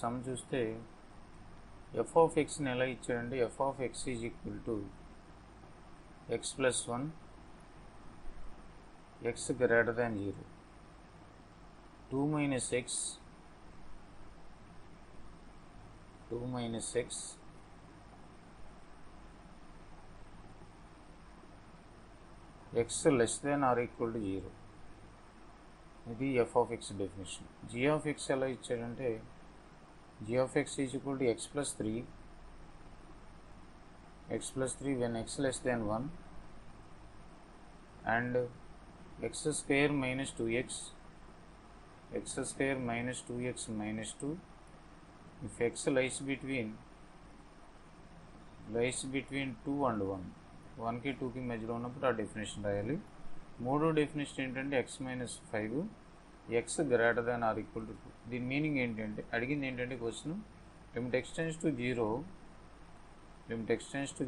Some చూస్తే F of ఎక్స్ని ఎలా ఇచ్చాడంటే f of x is equal to x plus 1 x greater than 0 2 minus x x less than or equal to 0. ఇది f of x definition. G of x ఎలా ఇచ్చాడంటే g of x is equal to x plus 3 when x less than 1 and x square minus 2x minus 2 if x lies between 2 and 1 కి 2 కి మధ్యలో ఉన్నప్పుడు ఆ definition రాయాలి. మూడో definition ఏంటంటే x minus 5 x greater than or equal to 2. దీని meaning ఏంటంటే అడిగింది ఏంటంటే question limit x tends to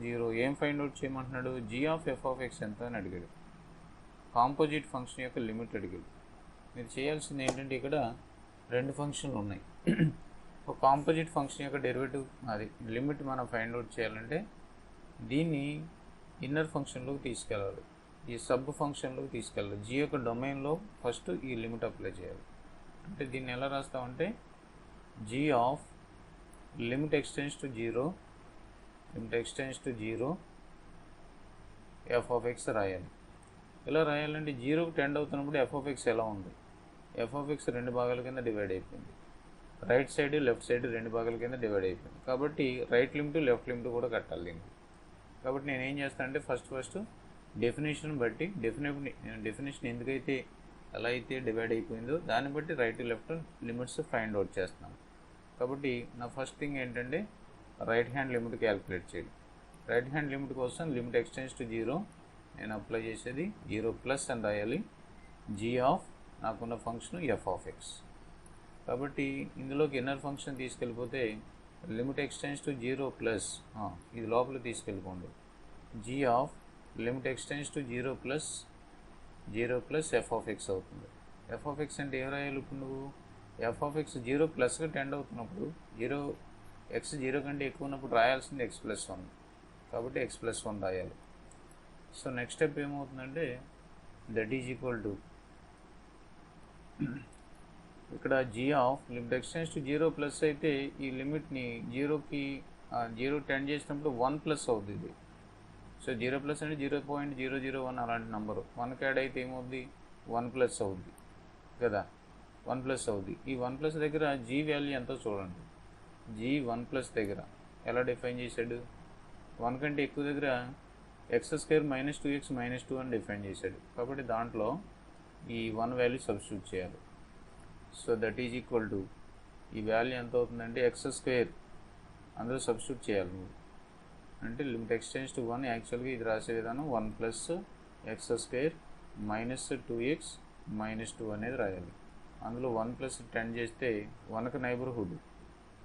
zero ఏం ఫైండ్ అవుట్ చేయమంటున్నాడు? G of f of x ఎంత అని అడిగాడు. కాంపోజిట్ ఫంక్షన్ యొక్క లిమిట్ అడిగాడు. మీరు చేయాల్సింది ఏంటంటే ఇక్కడ రెండు ఫంక్షన్లు ఉన్నాయి. ఒక కాంపోజిట్ ఫంక్షన్ యొక్క డెరివేటివ్ అది లిమిట్ మనం ఫైండ్ అవుట్ చేయాలంటే దీన్ని ఇన్నర్ ఫంక్షన్లోకి తీసుకెళ్ళాలి, ఈ సబ్ ఫంక్షన్లోకి తీసుకెళ్ళాలి. జీ యొక్క డొమైన్లో ఫస్ట్ ఈ లిమిట్ అప్లై చేయాలి. అంటే దీన్ని ఎలా రాస్తామంటే g of limit x tends to zero f of x రాయాలి. ఎలా రాయాలంటే జీరోకి టెండ్ అవుతున్నప్పుడు ఎఫ్ ఆఫ్ ఎక్స్ ఎలా ఉంది? ఎఫ్ ఆఫ్ ఎక్స్ రెండు భాగాల కింద డివైడ్ అయిపోయింది. రైట్ సైడ్ లెఫ్ట్ సైడ్ రెండు భాగాల కింద డివైడ్ అయిపోయింది. కాబట్టి రైట్ లిమిట్ లెఫ్ట్ లిమిట్ కూడా కట్టాలి దీనికి. కాబట్టి నేను ఏం చేస్తాను అంటే ఫస్ట్ డెఫినేషన్ బట్టి డెఫినేషన్ ఎందుకైతే ఎలా అయితే డివైడ్ అయిపోయిందో దాన్ని బట్టి right left limits find out చేస్తున్నాను. కాబట్టి నా ఫస్ట్ థింగ్ ఏంటంటే రైట్ హ్యాండ్ లిమిట్ క్యాలిక్యులేట్ చేయాలి. రైట్ హ్యాండ్ లిమిట్ కోసం లిమిట్ ఎక్స్టెండ్స్ టు జీరో నేను అప్లై చేసేది 0 ప్లస్ అని రాయాలి. జీ ఆఫ్ నాకున్న ఫంక్షన్ ఎఫ్ ఆఫ్ ఎక్స్. కాబట్టి ఇందులోకి ఇన్నర్ ఫంక్షన్ తీసుకెళ్ళిపోతే limit x tends to zero plus ఇది లోపల తీసుకెళ్ళిపోండి. G of limit x tends to zero plus f of x అవుతుంది. ఎఫ్ ఆఫ్ ఎక్స్ అంటే ఏం రాయాలి? ఇప్పుడు నువ్వు ఎఫ్ ఆఫ్ ఎక్స్ జీరో ప్లస్గా టెండ్ అవుతున్నప్పుడు ఎక్స్ జీరో కంటే ఎక్కువ ఉన్నప్పుడు రాయాల్సింది ఎక్స్ ప్లస్ 1. కాబట్టి ఎక్స్ ప్లస్ 1 రాయాలి. సో నెక్స్ట్ స్టెప్ ఏమవుతుందంటే దట్ ఈజ్ ఈక్వల్ టు ఇక్కడ g of limit x tends to zero plus అయితే ఈ లిమిట్ని జీరో టెండ్ చేసినప్పుడు 1 ప్లస్ అవుతుంది. సో 0 ప్లస్ అంటే 0.001 అలాంటి నెంబరు 1కి యాడ్ అయితే ఏమవుద్ది? 1 ప్లస్ అవుద్ది కదా, 1 ప్లస్ అవుద్ది. ఈ 1 ప్లస్ దగ్గర జీ వాల్యూ ఎంతో చూడండి. జీ 1 ప్లస్ దగ్గర ఎలా డిఫైన్ చేశాడు? 1 కంటే ఎక్కువ దగ్గర X square minus 2x minus 2 అని డిఫైన్ చేశాడు. కాబట్టి దాంట్లో ఈ 1 వాల్యూ సబ్స్టిట్యూట్ చేయాలి. So that is equal to ఈ వాల్యూ ఎంత అవుతుందంటే ఎక్స్ స్క్వేర్ అందులో సబ్స్టిట్యూట్ చేయాలి నువ్వు. అంటే లిమిట్ ఎక్స్టెండ్స్ టు 1 యాక్చువల్గా ఇది రాసే విధానం 1 plus X square minus 2x minus 2 అనేది రాయాలి. అందులో 1 ప్లస్ 10 చేస్తే 1కి నైబర్హుడ్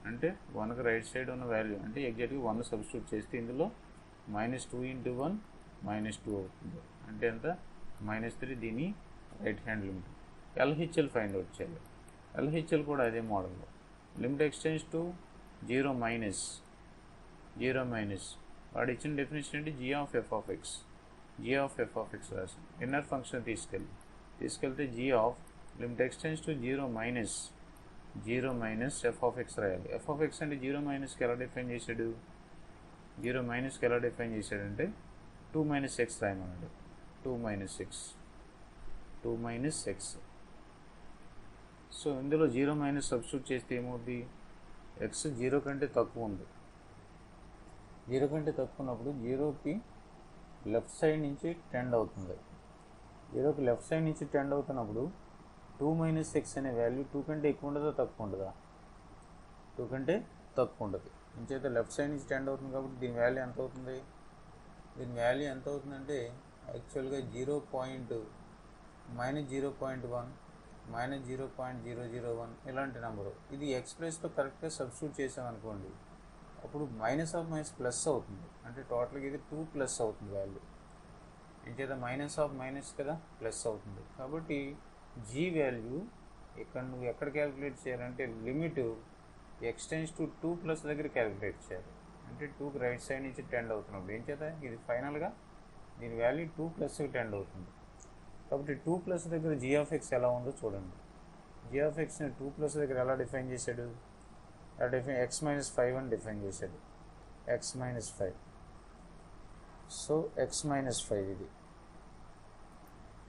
అంటే 1కి రైట్ సైడ్ ఉన్న వాల్యూ అంటే ఎగ్జాక్ట్గా 1 సబ్స్టిట్యూట్ చేస్తే ఇందులో -2 × 1 -2 అవుతుంది. అంటే ఎంత? -3. దీని right hand limit. LHL find out చేయాలి. ఎల్హెచ్ఎల్ కూడా అదే మోడల్లో limit x tends to zero minus వాడు ఇచ్చిన డెఫినేషన్ ఏంటి? G of f of x రాసి ఇన్నర్ ఫంక్షన్ తీసుకెళ్తే g of limit x tends to zero minus f of x రాయాలి. ఎఫ్ ఆఫ్ ఎక్స్ అంటే జీరో మైనస్కి ఎలా డిఫైన్ చేశాడు? జీరో మైనస్కి ఎలా డిఫైన్ చేశాడంటే 2 మైనస్ ఎక్స్ రాయమన్నాడు. 2 మైనస్ ఎక్స్. సో ఇందులో జీరో మైనస్ సబ్స్టిట్యూట్ చేస్తే ఏమవుద్ది? ఎక్స్ జీరో కంటే తక్కువ ఉంది. జీరో కంటే తక్కువ ఉన్నప్పుడు జీరోకి లెఫ్ట్ సైడ్ నుంచి టెండ్ అవుతుంది. జీరోకి లెఫ్ట్ సైడ్ నుంచి టెండ్ అవుతున్నప్పుడు 2 మైనస్ ఎక్స్ అనే వాల్యూ 2 కంటే ఎక్కువ ఉండదా తక్కువ ఉండదా? 2 కంటే తక్కువ ఉంటుంది. ఇంకైతే లెఫ్ట్ సైడ్ నుంచి టెండ్ అవుతుంది కాబట్టి దీని వాల్యూ ఎంత అవుతుంది? దీని వాల్యూ ఎంత అవుతుందంటే యాక్చువల్గా -0.1 -0.001 ఇలాంటి నెంబరు. ఇది ఎక్స్ ప్లస్తో కరెక్ట్గా సబ్స్టిట్యూట్ చేసామనుకోండి, అప్పుడు మైనస్ ఆఫ్ మైనస్ ప్లస్ అవుతుంది. అంటే టోటల్గా ఇది 2 ప్లస్ అవుతుంది వాల్యూ. ఇంకేదా మైనస్ ఆఫ్ మైనస్ కదా ప్లస్ అవుతుంది. కాబట్టి జీ వాల్యూ ఇక్కడ నువ్వు ఎక్కడ క్యాలిక్యులేట్ చేయాలంటే limit x tends to 2 plus దగ్గర క్యాలిక్యులేట్ చేయాలి. అంటే 2కి రైట్ సైడ్ నుంచి టెండ్ అవుతున్నప్పుడు ఏం చేద్దాం, ఇది ఫైనల్గా దీని వాల్యూ 2 ప్లస్కి టెండ్ అవుతుంది. కాబట్టి 2 ప్లస్ దగ్గర g ఆఫ్ ఎక్స్ ఎలా ఉందో చూడండి. g ఆఫ్ ఎక్స్ని 2 ప్లస్ దగ్గర ఎలా డిఫైన్ చేశాడు, ఎక్స్ మైనస్ 5 అని డిఫైన్ చేశాడు. X minus 5. So X minus 5 ఇది.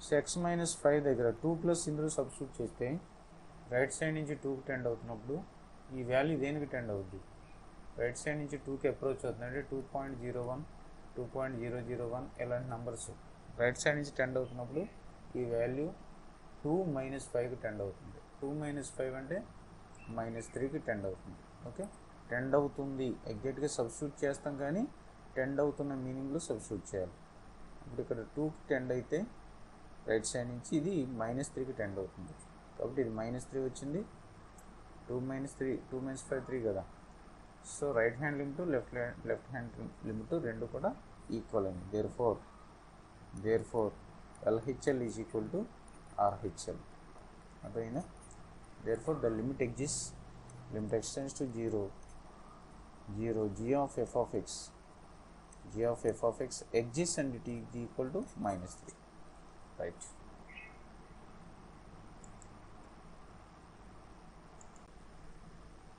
సో ఎక్స్ మైనస్ 5 దగ్గర 2 ప్లస్ ఇందులో సబ్స్టిట్యూట్ చేస్తే రైట్ సైడ్ నుంచి 2కి టెండ్ అవుతున్నప్పుడు ఈ వాల్యూ దేనికి టెండ్ అవుద్ది, రైట్ సైడ్ నుంచి 2కి అప్రోచ్ అవుతుంది. అంటే 2.01, 2.001 ఇలాంటి నెంబర్స్ రైట్ సైడ్ నుంచి టెండ్ అవుతున్నప్పుడు ఈ వాల్యూ 2 మైనస్ 5కి టెండ్ అవుతుంది. 2 మైనస్ 5 అంటే -3కి టెండ్ అవుతుంది. ఓకే, టెండ్ అవుతుంది ఎగ్జాక్ట్గా సబ్స్టిట్యూట్ చేస్తాం, కానీ టెండ్ అవుతున్న మీనింగ్లో సబ్స్టిట్యూట్ చేయాలి. ఇప్పుడు ఇక్కడ 2కి టెండ్ అయితే రైట్ సైడ్ నుంచి ఇది -3కి టెండ్ అవుతుంది. కాబట్టి ఇది -3 వచ్చింది. 2 మైనస్ 5 3 కదా. So right hand limit left hand limit రెండు కూడా ఈక్వల్ అయింది. Therefore LHL is equal to RHL. అర్థమైందా? Therefore the limit exist, limit x tends to 0 g of f of x exists and it is equal to -3. Right.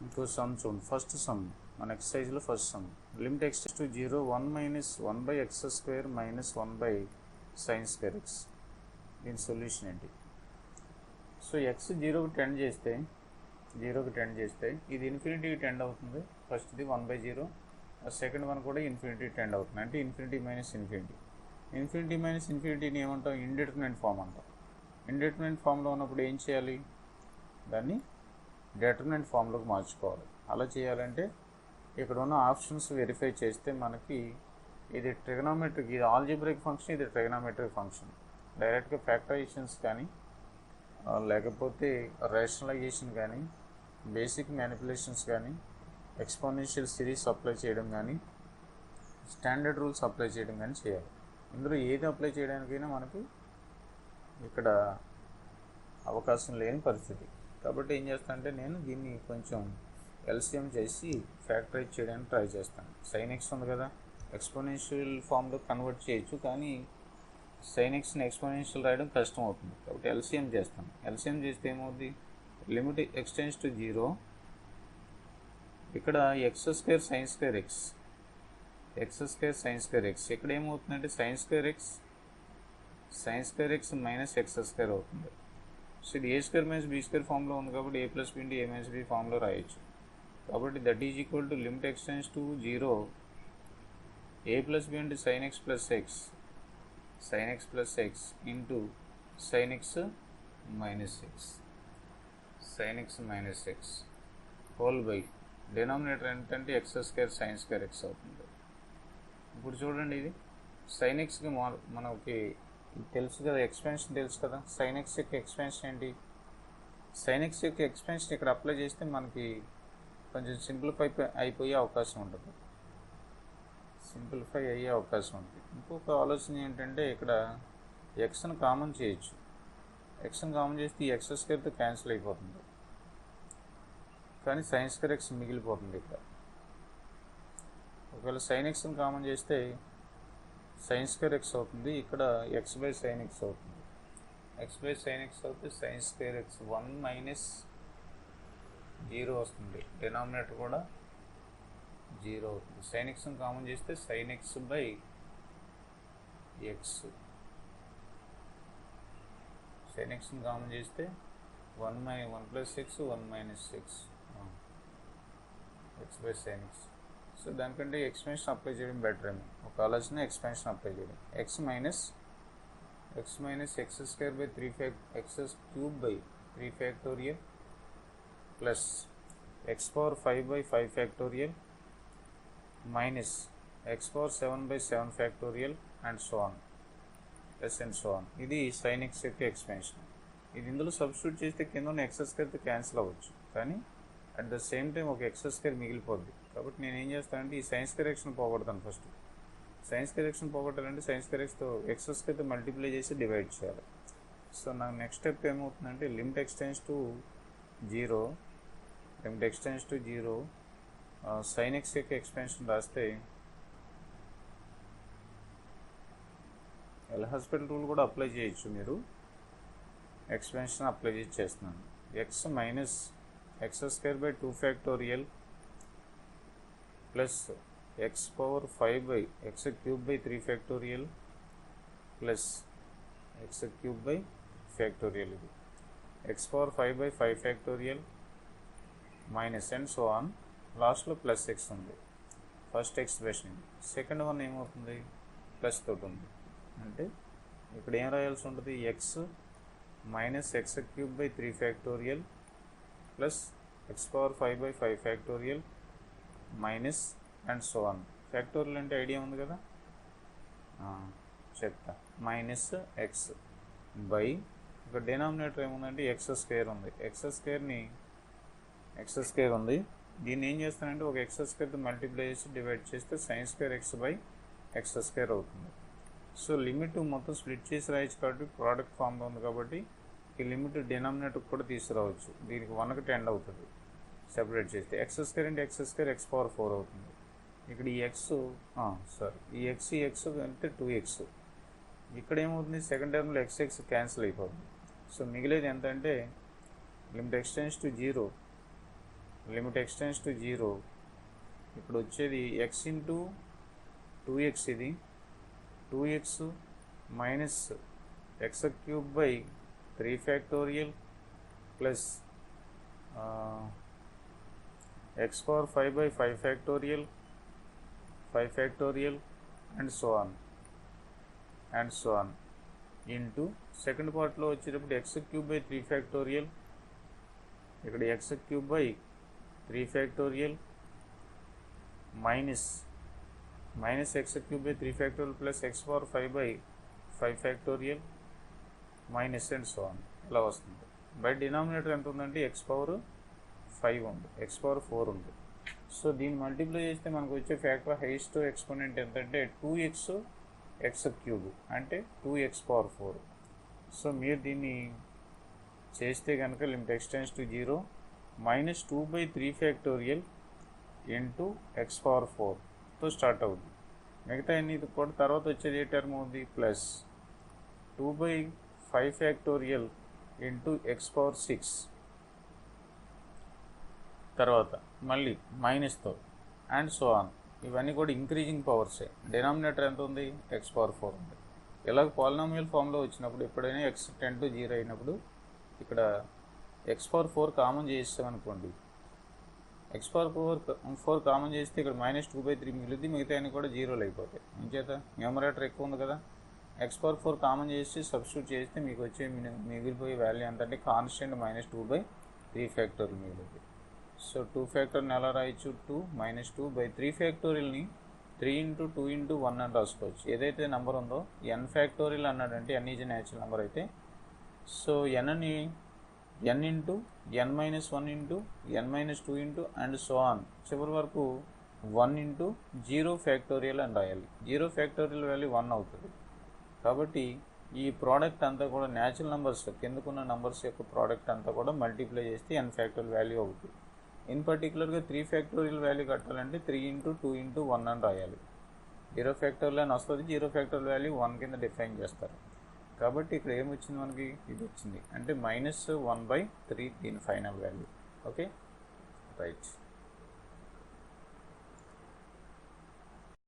ఇంకో sum చూడండి. First sum మన ఎక్సర్సైజ్లో first sum, limit x tends to 0 1 minus 1/x² minus 1/sin²x. దీని solution ఏంటి? So X 0కి tend చేస్తే ఇది ఇన్ఫినిటీకి tend అవుతుంది. ఫస్ట్ది 1/0, సెకండ్ వన్ కూడా ఇన్ఫినిటీ టెండ్ అవుతుంది. అంటే ఇన్ఫినిటీ మైనస్ ఇన్ఫినిటీని ఏమంటాం, ఇండిటర్మినెంట్ ఫామ్ అంటాం. ఇండిటర్మినెంట్ ఫామ్లో ఉన్నప్పుడు ఏం చేయాలి, దాన్ని డిటర్మినెంట్ ఫామ్లోకి మార్చుకోవాలి. అలా చేయాలంటే ఇక్కడ ఉన్న ఆప్షన్స్ వెరిఫై చేస్తే మనకి ఇది ట్రిగనోమెట్రిక్, ఇది ఆల్జిబ్రిక్ ఫంక్షన్, ఇది ట్రిగనోమెట్రిక్ ఫంక్షన్. డైరెక్ట్గా ఫ్యాక్టరైజేషన్స్ కానీ లేకపోతే రేషనలైజేషన్ కానీ బేసిక్ మ్యానిపులేషన్స్ కానీ ఎక్స్పోనెన్షియల్ సిరీస్ అప్లై చేయడం కానీ స్టాండర్డ్ రూల్స్ అప్లై చేయడం కానీ చేయాలి. ఇందులో ఏది అప్లై చేయడానికైనా మనకి ఇక్కడ అవకాశం లేని పరిస్థితి. కాబట్టి ఏం చేస్తానంటే నేను దీన్ని కొంచెం ఎల్సిఎం చేసి ఫ్యాక్టరైజ్ చేయడానికి ట్రై చేస్తాను. sin x ఉంది కదా, ఎక్స్పోనెన్షియల్ ఫామ్లో కన్వర్ట్ చేయొచ్చు, కానీ sin xని ఎక్స్పోనెన్షియల్ రాయడం కష్టం అవుతుంది. కాబట్టి ఎల్సిఎం చేస్తాను. ఎల్సిఎం చేస్తే ఏమవుతుంది, లిమిట్ ఎక్స్టెండ్స్ టు 0, ఇక్కడ x² sin²x, ఇక్కడ ఏమవుతుందంటే sin²x మైనస్ x² అవుతుంది. సో ఇది a² మైనస్ b² ఫామ్లో ఉంది కాబట్టి a plus b a minus b ఫామ్లో రాయొచ్చు. కాబట్టి that is equal to limit x tends to 0 a plus b అంటే sin x plus x into sin x minus x whole by denominator ఎంతంటే x² sin²x అవుతుంది. ఇప్పుడు చూడండి, ఇది sin xకి మనకి తెలుసు కదా, ఎక్స్పెన్షన్ తెలుసు కదా. sin x యొక్క ఎక్స్పెన్షన్ ఏంటి, sin x యొక్క ఎక్స్పెన్షన్ ఇక్కడ అప్లై చేస్తే మనకి కొంచెం సింప్లిఫై అయ్యే అవకాశం ఉంటుంది. ఇంకొక ఆలోచన ఏంటంటే ఇక్కడ ఎక్స్ని కామన్ చేయొచ్చు. ఎక్స్ని కామన్ చేస్తే ఈ x² క్యాన్సిల్ అయిపోతుంది, కానీ sin²x మిగిలిపోతుంది. ఇక్కడ ఒకవేళ sin xని కామన్ చేస్తే sin²x అవుతుంది, ఇక్కడ x/sin x అవుతుంది. x/sin x అవుతే sin²x 1 మైనస్ 0 వస్తుంది, డినామినేటర్ కూడా 0 అవుతుంది. sin xని కామన్ చేస్తే sin x/x, sin xని కామన్ చేస్తే 1 plus x 1 minus x, x/sin x. So దానికంటే ఎక్స్పెన్షన్ అప్లై చేయడం బెటర్ ఏమో. ఒక ఆలోచన ఎక్స్పెన్షన్ అప్లై చేయడం, x minus x³ 3 plus x⁵5 minus x⁴7 and so on. ఇది sin x యొక్క ఎక్స్పెన్షన్. ఇది ఇందులో సబ్స్టిట్యూట్ చేస్తే కింద ఉన్న x² క్యాన్సిల్ అవ్వచ్చు, కానీ అట్ ద సేమ్ టైం ఒక x² మిగిలిపోద్ది. కాబట్టి నేను ఏం చేస్తానంటే ఈ sin²xని పోగొడతాను. ఫస్ట్ sin²xని పోగొట్టాలంటే sin²xతో x² మల్టిప్లై చేసి డివైడ్ చేయాలి. సో నాకు నెక్స్ట్ స్టెప్ ఏమవుతుందంటే limit x tends to 0 limit x tends to 0 sin x యొక్క ఎక్స్పెన్షన్ రాస్తే ఎల్హాస్పిటల్ రూల్ కూడా అప్లై చేయొచ్చు మీరు. ఎక్స్పెన్షన్ అప్లై చేస్తున్నాను. x minus x square by 2 factorial plus x power 5 by x cube by 3 factorial plus x cube by factorial, ఇది x power 5 by 5 factorial minus and so on, లాస్ట్లో plus x ఉంది. First expression ఇది. Second one ఏమవుతుంది, plus తోటి ఉంది. అంటే ఇక్కడ ఏం రాయాల్సి ఉంటుంది, x minus x cube by 3 factorial plus x power 5 by 5 factorial minus and so on. Factorial అంటే ఐడియా ఉంది కదా, చెప్తా. మైనస్ ఎక్స్ బై, ఇక్కడ డినామినేటర్ ఏముందంటే ఎక్స్ స్క్వేర్ ఉంది. ఎక్స్ స్క్వేర్ ఉంది. దీన్ని ఏం చేస్తానంటే ఒక ఎక్స్ స్క్వేర్తో మల్టిప్లై చేసి డివైడ్ చేస్తే sine square X by X square అవుతుంది. సో లిమిట్ మొత్తం స్ప్లిట్ చేసి రాయొచ్చు కాబట్టి ప్రోడక్ట్ ఫామ్లో ఉంది కాబట్టి ఈ లిమిట్ డినామినేటర్ కూడా తీసుకురావచ్చు. దీనికి 1కి టెండ్ అవుతుంది సెపరేట్ చేస్తే. ఎక్స్ స్క్వేర్ అంటే ఎక్స్ స్క్వేర్ ఎక్స్ పవర్ 4 అవుతుంది. ఇక్కడ ఈ ఎక్స్ ఈ ఎక్స్ అంటే 2x. ఇక్కడ ఏమవుతుంది, సెకండ్ టర్మ్లో ఎక్స్ క్యాన్సిల్ అయిపోతుంది. సో మిగిలేది ఎంత అంటే లిమిట్ x టెన్స్ టు 0, ఇక్కడ వచ్చేది x ఇంటూ 2x, ఇది 2x minus x cube by 3 factorial plus x power 5 by 5 factorial and so on into second పార్ట్లో వచ్చేటప్పుడు x క్యూబ్ బై 3 ఫ్యాక్టోరియల్, ఇక్కడ x cube by 3 factorial minus x cube by 3 factorial plus x power 5 by 5 factorial minus and so on ఇలా వస్తుంది. By denominator ఎంత ఉందంటే x power 5 ఉంది, x power 4 ఉంది. So దీన్ని మల్టిప్లై చేస్తే మనకు వచ్చే ఫ్యాక్టర్ హైయెస్ట్ ఎక్స్పోనెంట్ ఎంతంటే 2x x క్యూబ్ అంటే 2x పవర్ 4. సో మీరు దీన్ని చేస్తే కనుక limit x tends to 0 minus 2 by 3 factorial into x power 4తో స్టార్ట్ అవుతుంది. మిగతా అన్ని కూడా తర్వాత వచ్చేది ఏ టర్మ్ ఉంది, plus 2 by 5 factorial into x power 6, తర్వాత మళ్ళీ మైనస్తో అండ్ సో ఆన్. ఇవన్నీ కూడా ఇంక్రీజింగ్ పవర్సే. డినామినేటర్ ఎంత ఉంది, x పవర్ 4 ఉంది. ఇలాగ పాలినామియల్ ఫామ్లో వచ్చినప్పుడు ఎప్పుడైనా x టెన్ టు 0 అయినప్పుడు ఇక్కడ x పవర్ 4 కామన్ చేస్తామనుకోండి, x పవర్ 4 కామన్ చేస్తే ఇక్కడ మైనస్ 2/3 మిగిలింది, మిగతా అన్ని కూడా 0లు అయిపోతాయి. ఇంచేత న్యూమరేటర్ ఎక్కువ ఉంది కదా, x పవర్ 4 కామన్ చేసి సబ్స్టిట్యూట్ చేస్తే మీకు వచ్చే మిగిలిపోయే వాల్యూ ఎంత అంటే కాన్స్టెంట్ మైనస్ 2/3 ఫ్యాక్టోరియల్ మిగిలింది. సో 2 ఫ్యాక్టోరియల్ని ఎలా రాయొచ్చు, 2 మైనస్ 2/3 ఫ్యాక్టోరియల్ని 3 ఇంటూ 2 ఇంటూ 1 అని రాసుకోవచ్చు. ఏదైతే నెంబర్ ఉందో n ఫ్యాక్టోరియల్ అన్నాడంటే n ఈజ్ న్యాచురల్ నెంబర్ అయితే, so n into n minus 1 into n minus 2 into and so on చివరి వరకు 1 ఇంటూ 0 ఫ్యాక్టోరియల్ అని రాయాలి. 0 ఫ్యాక్టోరియల్ వాల్యూ 1 అవుతుంది. కాబట్టి ఈ ప్రోడక్ట్ అంతా కూడా న్యాచురల్ నెంబర్స్ కిందకున్న నెంబర్స్ యొక్క ప్రోడక్ట్ అంతా కూడా మల్టిప్లై చేస్తే n ఫ్యాక్టోరియల్ వాల్యూ అవుతుంది. ఇన్ పర్టికులర్గా 3 ఫ్యాక్టోరియల్ వాల్యూ కట్టాలంటే 3 ఇంటూ 2 ఇంటూ 1 అని రాయాలి. 0 ఫ్యాక్టోరియల్ అని వస్తుంది, 0 ఫ్యాక్టోరియల్ వాల్యూ 1 కింద డిఫైన్ చేస్తారు. కాబట్టి ఇక్కడ ఏమొచ్చింది మనకి, ఇది వచ్చింది అంటే -1/3 దీని ఫైనల్ వాల్యూ. Okay right.